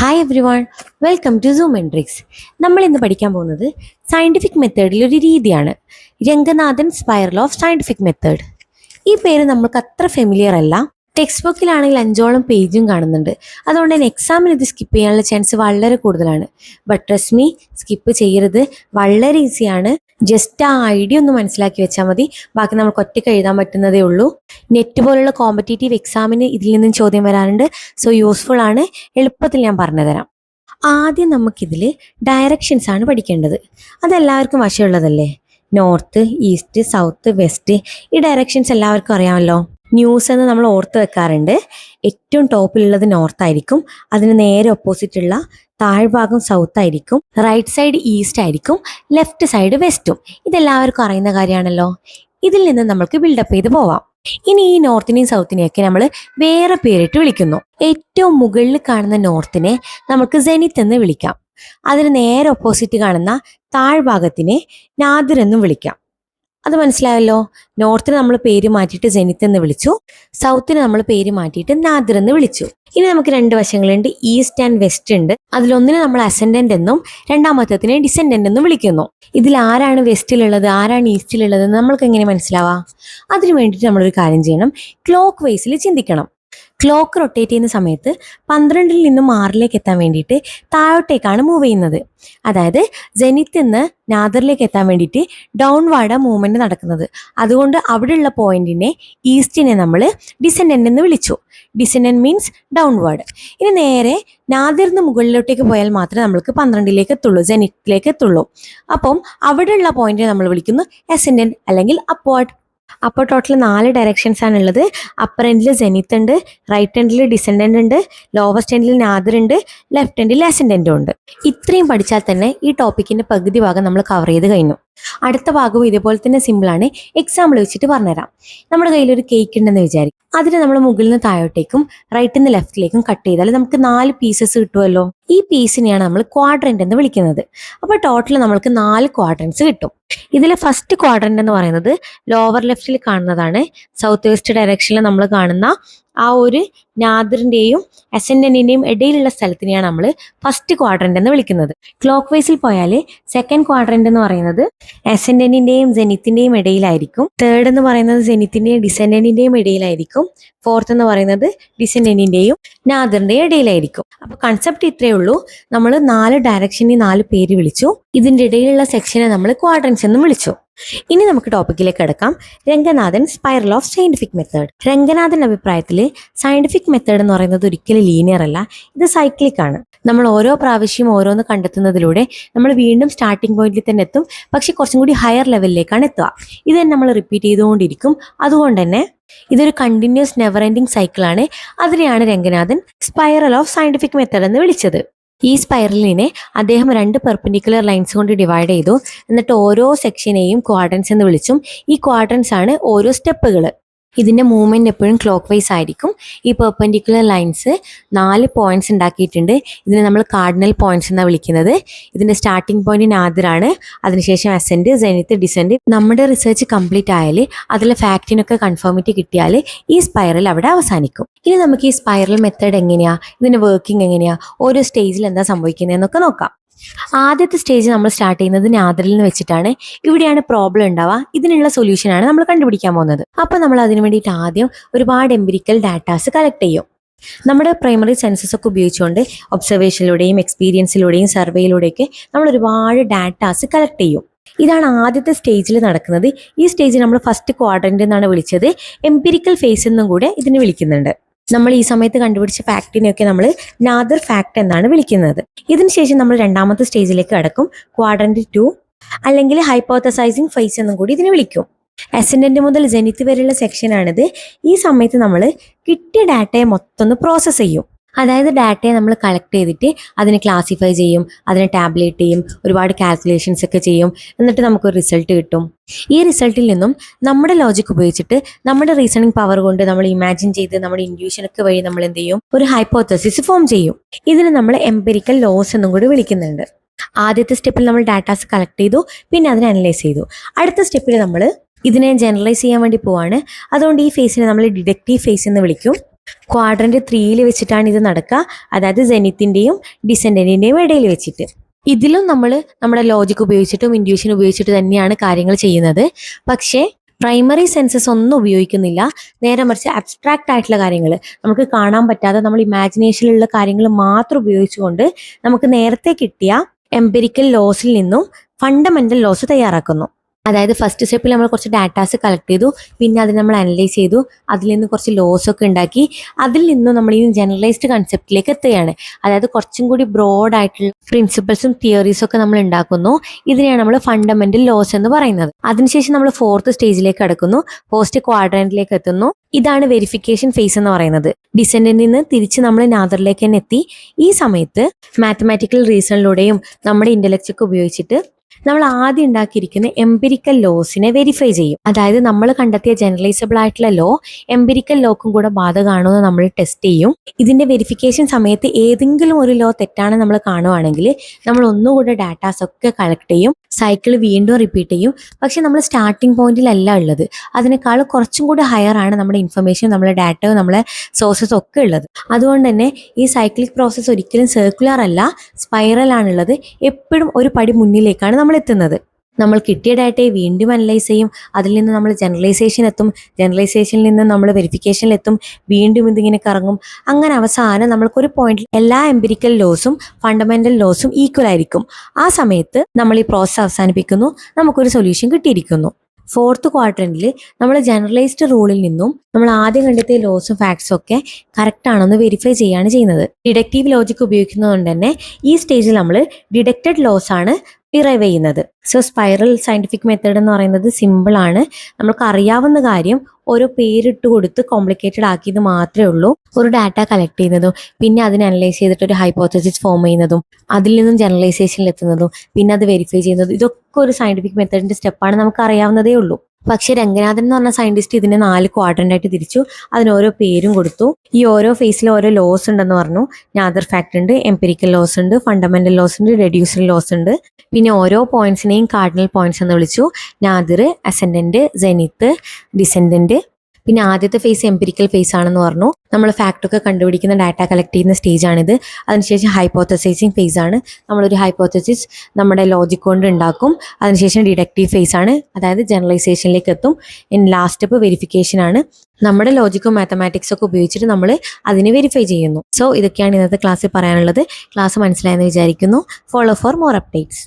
Hi everyone, welcome to Zoomentrics. നമ്മൾ ഇന്ന് പഠിക്കാൻ പോകുന്നത് സയൻറ്റിഫിക് മെത്തേഡിൽ ഒരു രീതിയാണ്, Ranganathan spiral of scientific method. ഈ പേര് നമുക്ക് അത്ര ഫെമിലിയർ അല്ല. ടെക്സ്റ്റ് ബുക്കിലാണെങ്കിൽ 5ഓളം പേജും കാണുന്നുണ്ട്. അതുകൊണ്ട് തന്നെ എക്സാമിന് ഇത് സ്കിപ്പ് ചെയ്യാനുള്ള ചാൻസ് വളരെ കൂടുതലാണ്. ബട്ട് ട്രസ്റ്റ് മീ, സ്കിപ്പ് ചെയ്യരുത്. വളരെ ഈസിയാണ്. ജസ്റ്റ് ആ ഐഡിയ ഒന്ന് മനസ്സിലാക്കി വെച്ചാൽ മതി. ബാക്കി നമുക്ക് ഒറ്റയ്ക്ക് എഴുതാൻ പറ്റുന്നതേ ഉള്ളൂ. നെറ്റ് പോലുള്ള കോമ്പറ്റേറ്റീവ് എക്സാമിന് ഇതിൽ നിന്നും ചോദ്യം വരാറുണ്ട്. സോ യൂസ്ഫുൾ ആണ്. എളുപ്പത്തിൽ ഞാൻ പറഞ്ഞുതരാം. ആദ്യം നമുക്കിതിൽ ഡയറക്ഷൻസ് ആണ് പഠിക്കേണ്ടത്. അതെല്ലാവർക്കും വശമുള്ളതല്ലേ. നോർത്ത്, ഈസ്റ്റ്, സൗത്ത്, വെസ്റ്റ്, ഈ ഡയറക്ഷൻസ് എല്ലാവർക്കും അറിയാമല്ലോ. ന്യൂസ് എന്ന് നമ്മൾ ഓർത്ത് വെക്കാറുണ്ട്. ഏറ്റവും ടോപ്പിലുള്ളത് നോർത്ത് ആയിരിക്കും. അതിന് നേരെ ഓപ്പോസിറ്റ് ഉള്ള താഴ്ഭാഗം സൗത്ത് ആയിരിക്കും. റൈറ്റ് സൈഡ് ഈസ്റ്റ് ആയിരിക്കും. ലെഫ്റ്റ് സൈഡ് വെസ്റ്റും. ഇതെല്ലാവർക്കും അറിയുന്ന കാര്യമാണല്ലോ. ഇതിൽ നിന്ന് നമ്മൾക്ക് ബിൽഡപ്പ് ചെയ്ത് പോവാം. ഇനി ഈ നോർത്തിനെയും സൗത്തിനെയൊക്കെ നമ്മൾ വേറെ പേരിട്ട് വിളിക്കുന്നു. ഏറ്റവും മുകളിൽ കാണുന്ന നോർത്തിനെ നമുക്ക് സെനിത്ത് എന്ന് വിളിക്കാം. അതിന് നേരെ ഓപ്പോസിറ്റ് കാണുന്ന താഴ്ഭാഗത്തിനെ നാദിർ എന്നും വിളിക്കാം. അത് മനസ്സിലായല്ലോ. നോർത്തിന് നമ്മൾ പേര് മാറ്റിയിട്ട് സെനിത്ത് എന്ന് വിളിച്ചു. സൗത്തിന് നമ്മൾ പേര് മാറ്റിയിട്ട് നാദിർ എന്ന് വിളിച്ചു. ഇനി നമുക്ക് രണ്ട് വശങ്ങളുണ്ട്, ഈസ്റ്റ് ആൻഡ് വെസ്റ്റ് ഉണ്ട്. അതിലൊന്നിനെ നമ്മൾ അസെൻഡന്റ് എന്നും രണ്ടാമത്തതിനെ ഡിസെൻഡന്റ് എന്നും വിളിക്കുന്നു. ഇതിൽ ആരാണ് വെസ്റ്റിലുള്ളത്, ആരാണ് ഈസ്റ്റിലുള്ളത് എന്ന് നമ്മൾക്ക് എങ്ങനെ മനസ്സിലാവാം? അതിനു വേണ്ടിയിട്ട് നമ്മളൊരു കാര്യം ചെയ്യണം. ക്ലോക്ക് വൈസിൽ ചിന്തിക്കണം. ക്ലോക്ക് റൊട്ടേറ്റ് ചെയ്യുന്ന സമയത്ത് 12-ൽ നിന്നും 6-ലേക്ക് എത്താൻ വേണ്ടിയിട്ട് താഴോട്ടേക്കാണ് മൂവ് ചെയ്യുന്നത്. അതായത് ജെനിത്തിൽ നിന്ന് നാദറിലേക്ക് എത്താൻ വേണ്ടിയിട്ട് ഡൗൺവാർഡ് മൂവ്മെന്റ് നടക്കുന്നത്. അതുകൊണ്ട് അവിടെയുള്ള പോയിന്റിനെ ഈസ്റ്റിനെ നമ്മൾ ഡിസെൻഡന്റ് എന്ന് വിളിച്ചു. Descendant means downward. ഇനി നേരെ നാദിറിന് മുകളിലോട്ടേക്ക് പോയാൽ മാത്രമേ നമ്മൾക്ക് 12-ലേക്ക് എത്തുള്ളൂ, ജെനിത്തിലേക്ക് എത്തുള്ളൂ. അപ്പം അവിടെയുള്ള പോയിന്റിനെ നമ്മൾ വിളിക്കുന്നു അസെൻഡന്റ് അല്ലെങ്കിൽ അപ്വാർഡ്. അപ്പോൾ ടോട്ടൽ 4 ഡയറക്ഷൻസ് ആണുള്ളത്. അപ്പർ എൻഡിൽ ജെനിത്ത് ഉണ്ട്, റൈറ്റ് എൻഡിൽ ഡിസെൻഡന്റ് ഉണ്ട്, ലോവസ്റ്റ് എൻഡിൽ നാദിർ ഉണ്ട്, ലെഫ്റ്റ് എൻഡിൽ അസെൻഡന്റും ഉണ്ട്. ഇത്രയും പഠിച്ചാൽ തന്നെ ഈ ടോപ്പിക്കിന്റെ പകുതി ഭാഗം നമ്മൾ കവർ ചെയ്ത് കഴിഞ്ഞു. അടുത്ത ഭാഗവും ഇതേപോലെ തന്നെ സിമ്പിളാണ്. എക്സാമ്പിൾ വെച്ചിട്ട് പറഞ്ഞുതരാം. നമ്മുടെ കയ്യിലൊരു കേക്ക് ഉണ്ടെന്ന് വിചാരിക്കും. അതിന് നമ്മൾ മുകളിൽ നിന്ന് താഴോട്ടേക്കും റൈറ്റിൽ നിന്ന് ലെഫ്റ്റിലേക്കും കട്ട് ചെയ്താൽ നമുക്ക് 4 പീസസ് കിട്ടുമല്ലോ. ഈ പീസിനെയാണ് നമ്മൾ ക്വാഡ്രന്റ് എന്ന് വിളിക്കുന്നത്. അപ്പോൾ ടോട്ടൽ നമ്മൾക്ക് 4 ക്വാഡ്രന്റ്സ് കിട്ടും. ഇതിലെ ഫസ്റ്റ് ക്വാഡ്രന്റ് എന്ന് പറയുന്നത് ലോവർ ലെഫ്റ്റിൽ കാണുന്നതാണ്. സൗത്ത് വെസ്റ്റ് ഡയറക്ഷനിൽ നമ്മൾ കാണുന്ന ആ ഒരു നാദിറിന്റെയും അസെൻഡന്റിന്റെയും ഇടയിലുള്ള സ്ഥലത്തിനെയാണ് നമ്മൾ ഫസ്റ്റ് ക്വാഡ്രന്റ് എന്ന് വിളിക്കുന്നത്. ക്ലോക്ക് വൈസിൽ പോയാൽ സെക്കൻഡ് ക്വാഡ്രന്റ് എന്ന് പറയുന്നത് അസെൻഡന്റിന്റെയും ജെനിത്തിന്റെയും ഇടയിലായിരിക്കും. തേർഡ് എന്ന് പറയുന്നത് ജെനിത്തിന്റെയും ഡിസെൻഡന്റിന്റെയും ഇടയിലായിരിക്കും. ഫോർത്ത് എന്ന് പറയുന്നത് ഡിസെൻഡന്റിന്റെയും നാദിറിന്റെയും ഇടയിലായിരിക്കും. അപ്പൊ കൺസെപ്റ്റ് ഇത്രയേ ഉള്ളൂ. നമ്മൾ 4 ഡയറക്ഷനിൽ 4 പേര് വിളിച്ചു. ഇതിന്റെ ഇടയിലുള്ള സെക്ഷനെ നമ്മൾ ക്വാഡ്രന്റ്സ് എന്നും വിളിച്ചു. ഇനി നമുക്ക് ടോപ്പിക്കിലേക്ക് കിടക്കാം. Ranganathan spiral of scientific method. രംഗനാഥന്റെ അഭിപ്രായത്തിൽ സയന്റിഫിക് മെത്തേഡ് എന്ന് പറയുന്നത് ഒരിക്കലും ലീനിയർ അല്ല, ഇത് സൈക്ലിക് ആണ്. നമ്മൾ ഓരോ പ്രാവശ്യം ഓരോന്ന് കണ്ടെത്തുന്നതിലൂടെ നമ്മൾ വീണ്ടും സ്റ്റാർട്ടിംഗ് പോയിന്റിൽ തന്നെ എത്തും, പക്ഷെ കുറച്ചും കൂടി ഹയർ ലെവലിലേക്കാണ് എത്തുക. ഇത് തന്നെ നമ്മൾ റിപ്പീറ്റ് ചെയ്തുകൊണ്ടിരിക്കും. അതുകൊണ്ട് തന്നെ ഇതൊരു കണ്ടിന്യൂസ് നെവർ എൻഡിങ് സൈക്കിളാണ്. അതിനെയാണ് Ranganathan spiral of scientific method എന്ന് വിളിച്ചത്. ഈ സ്പൈറലിനെ അദ്ദേഹം 2 പെർപെൻഡിക്കുലർ ലൈൻസ് കൊണ്ട് ഡിവൈഡ് ചെയ്തു. എന്നിട്ട് ഓരോ സെക്ഷനെയും ക്വാഡ്രൻസ് എന്ന് വിളിച്ചും. ഈ ക്വാഡ്രൻസ് ആണ് ഓരോ സ്റ്റെപ്പുകൾ. ഇതിന്റെ മൂവ്മെന്റ് എപ്പോഴും ക്ലോക്ക് വൈസ് ആയിരിക്കും. ഈ പെർപെൻഡിക്കുലർ ലൈൻസ് 4 പോയിന്റ്സ് ഉണ്ടാക്കിയിട്ടുണ്ട്. ഇതിനെ നമ്മൾ കാർഡിനൽ പോയിന്റ്സ് എന്നാണ് വിളിക്കുന്നത്. ഇതിന്റെ സ്റ്റാർട്ടിംഗ് പോയിന്റ് നാദിറാണ്, അതിനുശേഷം അസെന്റ്, ജെനിത്ത്, ഡിസെന്റ്. നമ്മുടെ റിസർച്ച് കംപ്ലീറ്റ് ആയാൽ അതിലെ ഫാക്റ്റിനൊക്കെ കൺഫേമിറ്റി കിട്ടിയാൽ ഈ സ്പൈറൽ അവിടെ അവസാനിക്കും. ഇനി നമുക്ക് ഈ സ്പൈറൽ മെത്തേഡ് എങ്ങനെയാ, ഇതിന്റെ വർക്കിംഗ് എങ്ങനെയാ, ഓരോ സ്റ്റേജിൽ എന്താ സംഭവിക്കുന്നതെന്നൊക്കെ നോക്കാം. ആദ്യത്തെ സ്റ്റേജ് നമ്മൾ സ്റ്റാർട്ട് ചെയ്യുന്നത് നാദിറിൽ നിന്ന് വെച്ചിട്ടാണ്. ഇവിടെയാണ് പ്രോബ്ലം ഉണ്ടാവുക. ഇതിനുള്ള സൊല്യൂഷനാണ് നമ്മൾ കണ്ടുപിടിക്കാൻ പോകുന്നത്. അപ്പോൾ നമ്മൾ അതിന് വേണ്ടിയിട്ട് ആദ്യം ഒരുപാട് എംപിരിക്കൽ ഡാറ്റാസ് കളക്ട് ചെയ്യും. നമ്മുടെ പ്രൈമറി സെൻസസ് ഒക്കെ ഉപയോഗിച്ചുകൊണ്ട് ഒബ്സർവേഷനിലൂടെയും എക്സ്പീരിയൻസിലൂടെയും സർവേയിലൂടെയൊക്കെ നമ്മൾ ഒരുപാട് ഡാറ്റാസ് കളക്ട് ചെയ്യും. ഇതാണ് ആദ്യത്തെ സ്റ്റേജിൽ നടക്കുന്നത്. ഈ സ്റ്റേജ് നമ്മൾ ഫസ്റ്റ് ക്വാഡ്രന്റ് എന്നാണ് വിളിച്ചത്. എംപിരിക്കൽ ഫേസ് എന്നും കൂടെ ഇതിന് വിളിക്കുന്നുണ്ട്. നമ്മൾ ഈ സമയത്ത് കണ്ടുപിടിച്ച ഫാക്റ്റിനെയൊക്കെ നമ്മൾ നാദിർ ഫാക്ട് എന്നാണ് വിളിക്കുന്നത്. ഇതിനുശേഷം നമ്മൾ രണ്ടാമത്തെ സ്റ്റേജിലേക്ക് കടക്കും. ക്വാഡ്രന്റ് 2 അല്ലെങ്കിൽ ഹൈപ്പോത്തസൈസിങ് ഫേസ് എന്നും കൂടി ഇതിനെ വിളിക്കും. അസെൻഡന്റ് മുതൽ ജെനിത്ത് വരെയുള്ള സെക്ഷനാണിത്. ഈ സമയത്ത് നമ്മൾ കിട്ടിയ ഡാറ്റയെ മൊത്തം പ്രോസസ്സ് ചെയ്യും. അതായത് ഡാറ്റയെ നമ്മൾ കളക്ട് ചെയ്തിട്ട് അതിനെ ക്ലാസിഫൈ ചെയ്യും, അതിനെ ടാബ്ലേറ്റ് ചെയ്യും, ഒരുപാട് കാൽക്കുലേഷൻസ് ഒക്കെ ചെയ്യും. എന്നിട്ട് നമുക്കൊരു റിസൾട്ട് കിട്ടും. ഈ റിസൾട്ടിൽ നിന്നും നമ്മുടെ ലോജിക് ഉപയോഗിച്ചിട്ട് നമ്മുടെ റീസണിങ് പവർ കൊണ്ട് നമ്മൾ ഇമാജിൻ ചെയ്ത് നമ്മുടെ ഇൻഡ്യൂഷനൊക്കെ വഴി നമ്മൾ എന്ത് ചെയ്യും, ഒരു ഹൈപ്പോത്തസിസ് ഫോം ചെയ്യും. ഇതിന് നമ്മൾ എംപിരിക്കൽ ലോസ് എന്നും കൂടി വിളിക്കുന്നുണ്ട്. ആദ്യത്തെ സ്റ്റെപ്പിൽ നമ്മൾ ഡാറ്റാസ് കളക്ട് ചെയ്തു, പിന്നെ അതിനെ അനലൈസ് ചെയ്തു. അടുത്ത സ്റ്റെപ്പിൽ നമ്മൾ ഇതിനെ ജനറലൈസ് ചെയ്യാൻ വേണ്ടി പോവാണ്. അതുകൊണ്ട് ഈ ഫേസിനെ നമ്മൾ ഡിഡക്റ്റീവ് ഫേസ് എന്ന് വിളിക്കും. ക്വാഡ്രന്റ് 3 വെച്ചിട്ടാണ് ഇത് നടക്കുക, അതായത് ജെനിത്തിൻ്റെയും ഡിസെൻഡൻറ്റിൻ്റെയും ഇടയിൽ വെച്ചിട്ട്. ഇതിലും നമ്മൾ നമ്മുടെ ലോജിക് ഉപയോഗിച്ചിട്ടും ഇൻഡ്യൂഷൻ ഉപയോഗിച്ചിട്ട് തന്നെയാണ് കാര്യങ്ങൾ ചെയ്യുന്നത്. പക്ഷേ പ്രൈമറി സെൻസസ് ഒന്നും ഉപയോഗിക്കുന്നില്ല. നേരെ മറിച്ച് അബ്സ്ട്രാക്റ്റ് ആയിട്ടുള്ള കാര്യങ്ങൾ, നമുക്ക് കാണാൻ പറ്റാതെ നമ്മൾ ഇമാജിനേഷനിലുള്ള കാര്യങ്ങൾ മാത്രം ഉപയോഗിച്ചുകൊണ്ട് നമുക്ക് നേരത്തെ കിട്ടിയ എംപിരിക്കൽ ലോസിൽ നിന്നും ഫണ്ടമെന്റൽ ലോസ് തയ്യാറാക്കുന്നു. അതായത് ഫസ്റ്റ് സ്റ്റെപ്പിൽ നമ്മൾ കുറച്ച് ഡാറ്റാസ് കളക്ട് ചെയ്തു, പിന്നെ അത് നമ്മൾ അനലൈസ് ചെയ്തു, അതിൽ നിന്ന് കുറച്ച് ലോസ് ഒക്കെ ഉണ്ടാക്കി, അതിൽ നിന്നും നമ്മൾ ഈ ജനറലൈസ്ഡ് കൺസെപ്റ്റിലേക്ക് എത്തുകയാണ്. അതായത് കുറച്ചും കൂടി ബ്രോഡ് ആയിട്ടുള്ള പ്രിൻസിപ്പിൾസും തിയറീസും ഒക്കെ നമ്മൾ ഉണ്ടാക്കുന്നു. ഇതിനെയാണ് നമ്മൾ ഫണ്ടമെന്റൽ ലോസ് എന്ന് പറയുന്നത്. അതിനുശേഷം നമ്മൾ 4th സ്റ്റേജിലേക്ക് കടക്കുന്നു, പോസ്റ്റ് ക്വാഡ്രന്റിലേക്ക് എത്തുന്നു. ഇതാണ് വെരിഫിക്കേഷൻ ഫേസ് എന്ന് പറയുന്നത്. ഡിസെൻഡന്റിൽ നിന്ന് തിരിച്ച് നമ്മൾ നാദറിലേക്ക് തന്നെ എത്തി. ഈ സമയത്ത് മാത്തമാറ്റിക്കൽ റീസണിലൂടെയും നമ്മുടെ ഇന്റലക്റ്റ് ഒക്കെ ഉപയോഗിച്ചിട്ട് നമ്മൾ ആദ്യം ഉണ്ടാക്കിയിരിക്കുന്ന എംപിരിക്കൽ ലോസിനെ വെരിഫൈ ചെയ്യും. അതായത് നമ്മൾ കണ്ടെത്തിയ ജനറലൈസബിൾ ആയിട്ടുള്ള ലോ എംപിരിക്കൽ ലോക്കും കൂടെ ബാധകമാണോ എന്ന് നമ്മൾ ടെസ്റ്റ് ചെയ്യും. ഇതിന്റെ വെരിഫിക്കേഷൻ സമയത്ത് ഏതെങ്കിലും ഒരു ലോ തെറ്റാണെന്ന് നമ്മൾ കാണുവാണെങ്കിൽ നമ്മൾ ഒന്നുകൂടെ ഡാറ്റാസ് ഒക്കെ കളക്ട് ചെയ്യും, സൈക്കിൾ വീണ്ടും റിപ്പീറ്റ് ചെയ്യും. പക്ഷെ നമ്മൾ സ്റ്റാർട്ടിംഗ് പോയിന്റിലല്ല ഉള്ളത്, അതിനേക്കാൾ കുറച്ചും കൂടി ഹയർ ആണ് നമ്മുടെ ഇൻഫർമേഷൻ, നമ്മുടെ ഡാറ്റയും നമ്മളെ സോഴ്സസ് ഒക്കെ ഉള്ളത്. അതുകൊണ്ട് തന്നെ ഈ സൈക്ലിക് പ്രോസസ്സ് ഒരിക്കലും സർക്കുലർ അല്ല, സ്പൈറൽ ആണുള്ളത്. എപ്പോഴും ഒരു പടി മുന്നിലേക്കാണ് നമ്മൾ എത്തുന്നത്. നമ്മൾ കിട്ടിയ ഡാറ്റയെ വീണ്ടും അനലൈസ് ചെയ്യും, അതിൽ നിന്ന് നമ്മൾ ജനറലൈസേഷൻ എത്തും, ജനറലൈസേഷനിൽ നിന്ന് നമ്മൾ വെരിഫിക്കേഷനിലെത്തും, വീണ്ടും ഇതിങ്ങനെ കറങ്ങും. അങ്ങനെ അവസാനം നമ്മൾക്കൊരു പോയിന്റിൽ എല്ലാ എംപിരിക്കൽ ലോസും ഫണ്ടമെന്റൽ ലോസും ഈക്വൽ ആയിരിക്കും. ആ സമയത്ത് നമ്മൾ ഈ പ്രോസസ്സ് അവസാനിപ്പിക്കുന്നു, നമുക്കൊരു സൊല്യൂഷൻ കിട്ടിയിരിക്കുന്നു. 4th ക്വാഡ്രന്റിൽ നമ്മൾ ജനറലൈസ്ഡ് റൂളിൽ നിന്നും നമ്മൾ ആദ്യം കണ്ടെത്തിയ ലോസും ഫാക്ട്സും ഒക്കെ കറക്റ്റ് ആണെന്ന് വെരിഫൈ ചെയ്യാണ് ചെയ്യുന്നത്. ഡിഡക്റ്റീവ് ലോജിക് ഉപയോഗിക്കുന്നതുകൊണ്ട് തന്നെ ഈ സ്റ്റേജിൽ നമ്മൾ ഡിഡക്റ്റഡ് ലോസ് ആണ് ഡിറൈവ് ചെയ്യുന്നത്. സോ സ്പൈറൽ സയന്റിഫിക് മെത്തേഡ് എന്ന് പറയുന്നത് സിമ്പിൾ ആണ്. നമുക്ക് അറിയാവുന്ന കാര്യം ഓരോ പേരിട്ട് കൊടുത്ത് കോംപ്ലിക്കേറ്റഡ് ആക്കിയത് മാത്രമേ ഉള്ളൂ. ഒരു ഡാറ്റ കളക്ട് ചെയ്യുന്നതും പിന്നെ അതിനെ അനലൈസ് ചെയ്തിട്ട് ഒരു ഹൈപ്പോത്തസിസ് ഫോം ചെയ്യുന്നതും അതിൽ നിന്നും ജനറലൈസേഷനിൽ എത്തുന്നതും പിന്നെ അത് വെരിഫൈ ചെയ്യുന്നതും ഇതൊക്കെ ഒരു സയന്റിഫിക് മെത്തേഡിന്റെ സ്റ്റെപ്പാണ്, നമുക്ക് അറിയാവുന്നതേ ഉള്ളൂ. പക്ഷെ രംഗനാഥൻ എന്ന് പറഞ്ഞ സയന്റിസ്റ്റ് ഇതിനെ 4 ക്വാഡ്രന്റായിട്ട് തിരിച്ചു, അതിന് ഓരോ പേരും കൊടുത്തു. ഈ ഓരോ ഫേസിലും ഓരോ ലോസ് ഉണ്ടെന്ന് പറഞ്ഞു. നാദർ ഫാക്ട് ഉണ്ട്, എംപിരിക്കൽ ലോസ് ഉണ്ട്, ഫണ്ടമെന്റൽ ലോസ് ഉണ്ട്, റെഡ്യൂസൽ ലോസ് ഉണ്ട്. പിന്നെ ഓരോ പോയിന്റ്സിനെയും കാർഡിനൽ പോയിന്റ്സ് എന്ന് വിളിച്ചു. Nadar, ascendant, zenith, descendant. പിന്നെ ആദ്യത്തെ ഫേസ് എംപിരിക്കൽ ഫേസ് ആണെന്ന് പറഞ്ഞു. നമ്മൾ ഫാക്ടൊക്കെ കണ്ടുപിടിക്കുന്ന ഡാറ്റ കളക്ട് ചെയ്യുന്ന സ്റ്റേജ് ആണിത്. അതിനുശേഷം ഹൈപ്പോത്തസൈസിങ് ഫേസ് ആണ്. നമ്മളൊരു ഹൈപ്പോത്തസിസ് നമ്മുടെ ലോജിക് കൊണ്ട് ഉണ്ടാക്കും. അതിനുശേഷം ഡിഡക്റ്റീവ് ഫേസ് ആണ്, അതായത് ജനറലൈസേഷനിലേക്ക് എത്തും. ലാസ്റ്റ് സ്റ്റെപ്പ് വെരിഫിക്കേഷൻ ആണ്. നമ്മുടെ ലോജിക്കും മാത്തമാറ്റിക്സ് ഒക്കെ ഉപയോഗിച്ചിട്ട് നമ്മൾ അതിനെ വെരിഫൈ ചെയ്യുന്നു. സോ ഇതൊക്കെയാണ് ഇന്നത്തെ ക്ലാസ്സിൽ പറയാനുള്ളത്. ക്ലാസ് മനസ്സിലായെന്ന് വിചാരിക്കുന്നു. Follow for more updates.